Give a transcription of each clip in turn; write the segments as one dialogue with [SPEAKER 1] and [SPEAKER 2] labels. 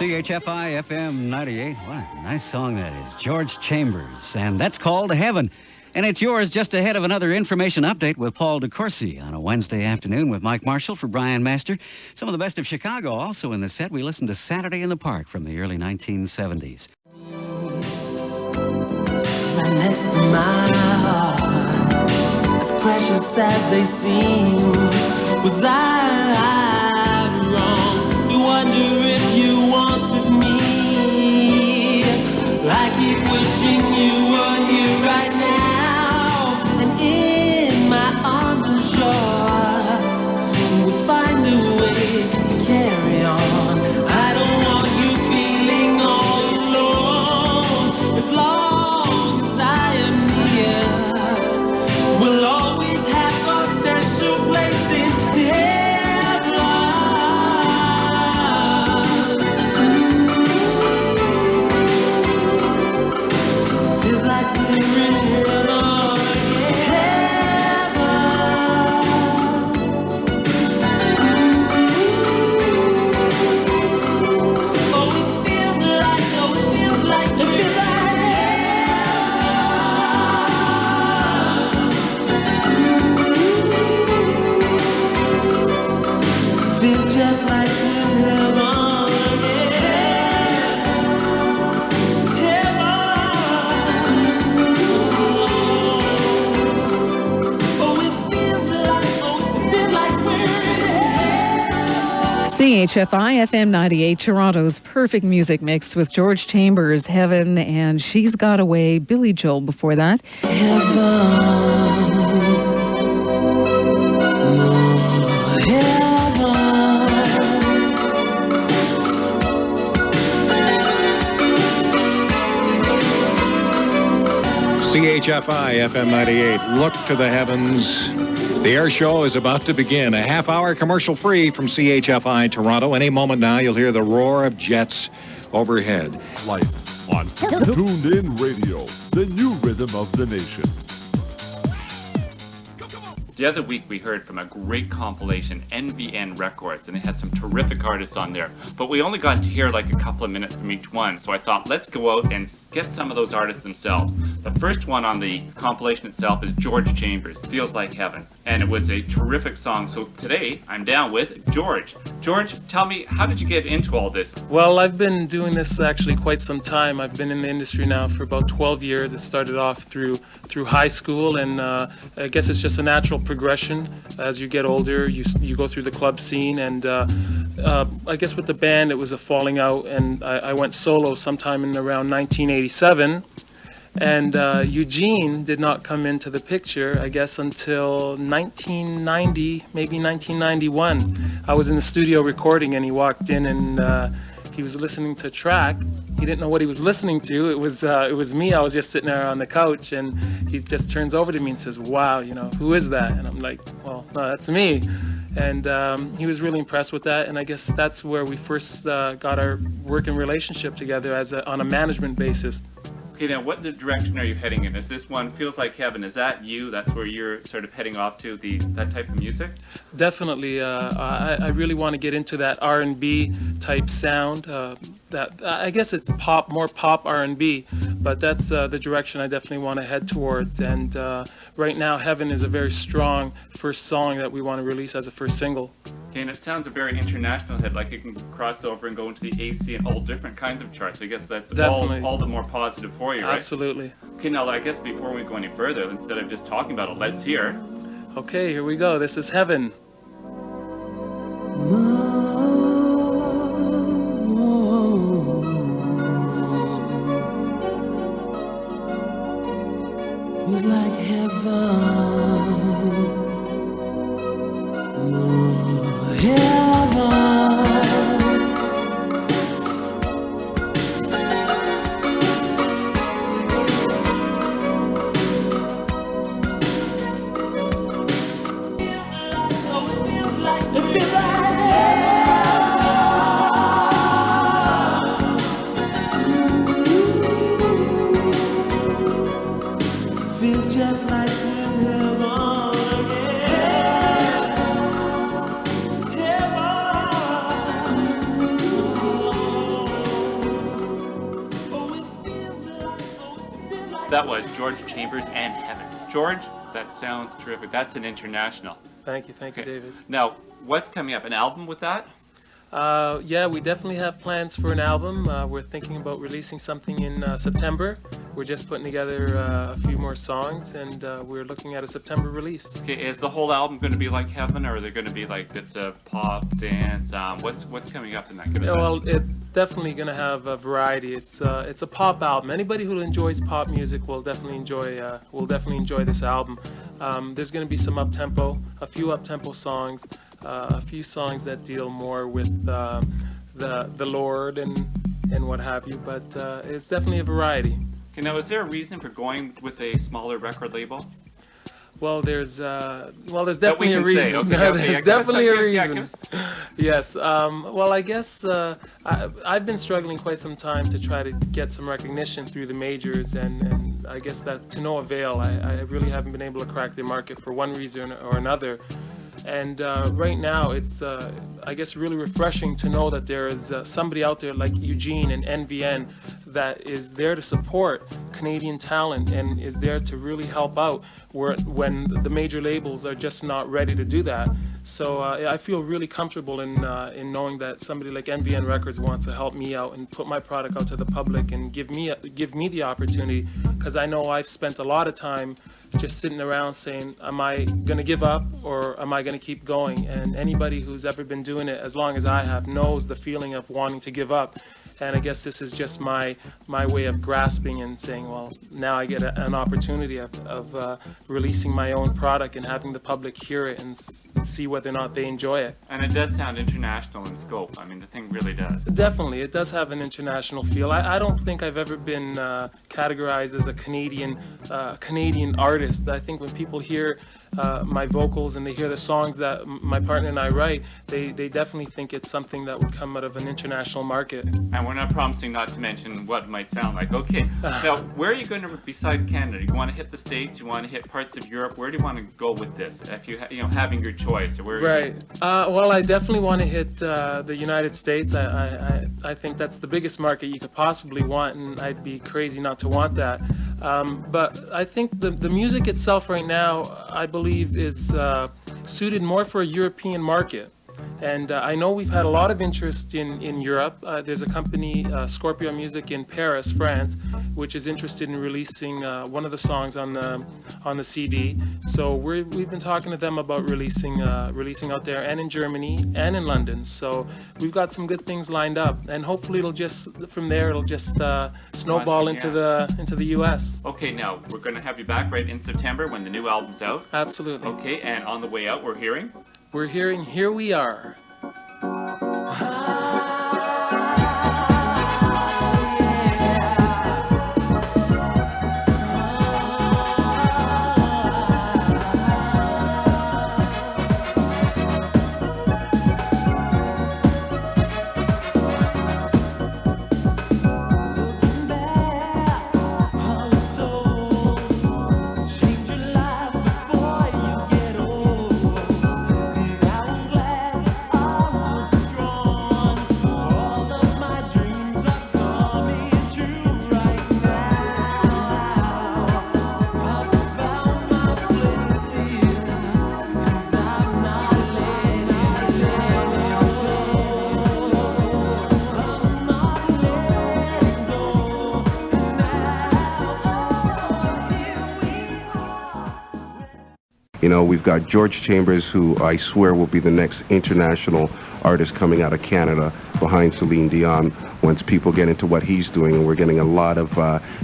[SPEAKER 1] CHFI FM 98. What a nice song that is. George Chambers. And that's called Heaven. And it's yours just ahead of another information update with Paul DeCourcy on a Wednesday afternoon with Mike Marshall for Brian Master. Some of the best of Chicago also in the set. We listened to Saturday in the Park from the early 1970s.
[SPEAKER 2] Right next to my heart, as precious as they seem, was I wrong to wonder if you wanted me? I keep wishing you were here right now, and in my arms I'm sure we'll find a way to carry on. I don't want you feeling all alone. As long as I am near, we'll always have a special place in heaven. Feels like we're in heaven. Just like in heaven,
[SPEAKER 3] CHFI FM 98, Toronto's perfect music mix with George Chambers, Heaven, and She's Got Away, Billy Joel before that.
[SPEAKER 4] CHFI FM 98, look to the heavens. The air show is about to begin. A half-hour commercial-free from CHFI Toronto. Any moment now, you'll hear the roar of jets overhead.
[SPEAKER 5] Life on Tuned In Radio, the new rhythm of the nation.
[SPEAKER 6] The other week we heard from a great compilation, NVN Records, and they had some terrific artists on there. But we only got to hear like a couple of minutes from each one, so I thought let's go out and get some of those artists themselves. The first one on the compilation itself is George Chambers, Feels Like Heaven, and it was a terrific song. So today I'm down with George. George, tell me, how did you get into all this?
[SPEAKER 7] Well, I've been doing this actually quite some time. I've been in the industry now for about 12 years. It started off through high school, and I guess it's just a natural progression. As you get older, you go through the club scene, and I guess with the band it was a falling out, and I went solo sometime in around 1987. And Eugene did not come into the picture, I guess, until 1990, maybe 1991. I was in the studio recording, and he walked in, and he was listening to a track. He didn't know what he was listening to. It was me. I was just sitting there on the couch, and he just turns over to me and says, "Wow, who is that?" And I'm like, "Well, no, that's me." And he was really impressed with that, and I guess that's where we first got our working relationship together on a management basis.
[SPEAKER 6] Okay, now what direction are you heading in? Is this one, Feels Like Heaven, is that you? That's where you're sort of heading off to, that type of music?
[SPEAKER 7] Definitely. I really want to get into that R&B type sound. That I guess it's more pop R&B, but that's the direction I definitely want to head towards. And right now, Heaven is a very strong first song that we want to release as a first single.
[SPEAKER 6] Okay, and it sounds a very international hit, like it can cross over and go into the AC and all different kinds of charts. I guess that's all the more positive for you, right?
[SPEAKER 7] Absolutely.
[SPEAKER 6] Okay, now I guess before we go any further, instead of just talking about it, let's hear.
[SPEAKER 7] Okay, here we go. This is Heaven.
[SPEAKER 2] Feels like heaven. Feels just like heaven.
[SPEAKER 6] That was George Chambers and Heaven. George, that sounds terrific. That's an international.
[SPEAKER 7] Thank you, David.
[SPEAKER 6] Now, what's coming up? An album with that?
[SPEAKER 7] Yeah, we definitely have plans for an album. We're thinking about releasing something in September. We're just putting together a few more songs, and we're looking at a September release.
[SPEAKER 6] Okay, is the whole album going to be like Heaven, or are they going to be like bits of pop, dance? What's coming up in that?
[SPEAKER 7] Yeah, well, it's definitely going to have a variety. It's a pop album. Anybody who enjoys pop music will definitely enjoy this album. There's going to be some up-tempo, a few up-tempo songs, a few songs that deal more with the Lord and what have you. But it's definitely a variety.
[SPEAKER 6] Okay, now, is there a reason for going with a smaller record label?
[SPEAKER 7] Well, there's definitely a
[SPEAKER 6] say.
[SPEAKER 7] reason.
[SPEAKER 6] Okay,
[SPEAKER 7] There's definitely a reason.
[SPEAKER 6] Yeah,
[SPEAKER 7] Yes. Well, I guess I've been struggling quite some time to try to get some recognition through the majors, and I guess that to no avail. I really haven't been able to crack the market for one reason or another. And right now, it's, I guess, really refreshing to know that there is somebody out there like Eugene and NVN that is there to support Canadian talent and is there to really help out when the major labels are just not ready to do that. So I feel really comfortable in knowing that somebody like NVN Records wants to help me out and put my product out to the public and give me the opportunity, because I know I've spent a lot of time just sitting around saying, am I going to give up or am I going to keep going? And anybody who's ever been doing it as long as I have knows the feeling of wanting to give up. And I guess this is just my way of grasping and saying, well, now I get an opportunity of releasing my own product and having the public hear it and see whether or not they enjoy it.
[SPEAKER 6] And it does sound international in scope. I mean, the thing really does.
[SPEAKER 7] Definitely, it does have an international feel. I don't think I've ever been categorized as a Canadian artist. I think when people hear my vocals and they hear the songs that my partner and I write, they definitely think it's something that would come out of an international market.
[SPEAKER 6] And we're not promising not to mention what it might sound like. Okay, now where are you going to, besides Canada? You want to hit the States? You want to hit parts of Europe? Where do you want to go with this? If you having your choice, or where?
[SPEAKER 7] Right. Well, I definitely want to hit the United States. I think that's the biggest market you could possibly want, and I'd be crazy not to want that. But I think the music itself right now, I believe, is suited more for a European market. And I know we've had a lot of interest in Europe. There's a company, Scorpio Music in Paris, France, which is interested in releasing one of the songs on the CD. So we've been talking to them about releasing out there, and in Germany and in London. So we've got some good things lined up, and hopefully it'll just snowball into the U.S.
[SPEAKER 6] Okay, now we're going to have you back right in September when the new album's out.
[SPEAKER 7] Absolutely.
[SPEAKER 6] Okay, and on the way out, we're hearing
[SPEAKER 7] Here We Are.
[SPEAKER 8] You know, we've got George Chambers, who I swear will be the next international artist coming out of Canada behind Celine Dion once people get into what he's doing, and we're getting a lot of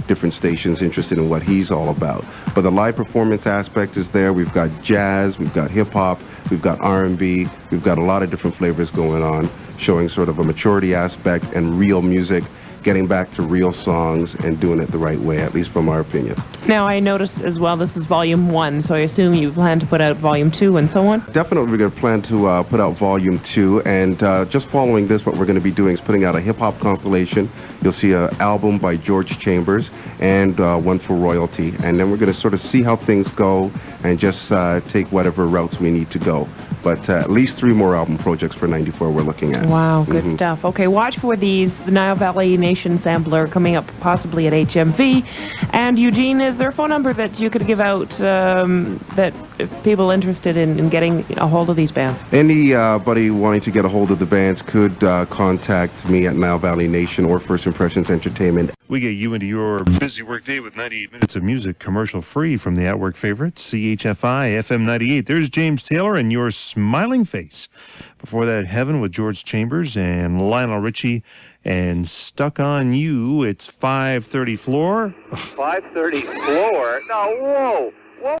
[SPEAKER 8] different stations interested in what he's all about. But the live performance aspect is there. We've got jazz, we've got hip-hop, we've got R&B, we've got a lot of different flavors going on, showing sort of a maturity aspect and real music, getting back to real songs and doing it the right way, at least from our opinion.
[SPEAKER 9] Now, I noticed as well this is volume 1, so I assume you plan to put out volume 2 and so on?
[SPEAKER 8] Definitely, we're going to plan to put out volume 2, and just following this, what we're going to be doing is putting out a hip-hop compilation, You'll see an album by George Chambers and one for royalty. And then we're going to sort of see how things go and just take whatever routes we need to go. But at least 3 more album projects for 94 we're looking at.
[SPEAKER 9] Wow, good stuff. Okay, watch for the Nile Valley Nation sampler coming up possibly at HMV. And Eugene, is there a phone number that you could give out that if people interested in getting a hold of these bands?
[SPEAKER 8] Anybody wanting to get a hold of the bands could contact me at Nile Valley Nation or First Impressions Entertainment.
[SPEAKER 10] We get you into your busy workday with 98 minutes of music commercial free from the At Work favorites, CHFI FM 98. There's James Taylor and your smiling face. Before that, Heaven with George Chambers and Lionel Richie and Stuck on You. It's 5:30 floor.
[SPEAKER 11] 5:30 floor? No, whoa.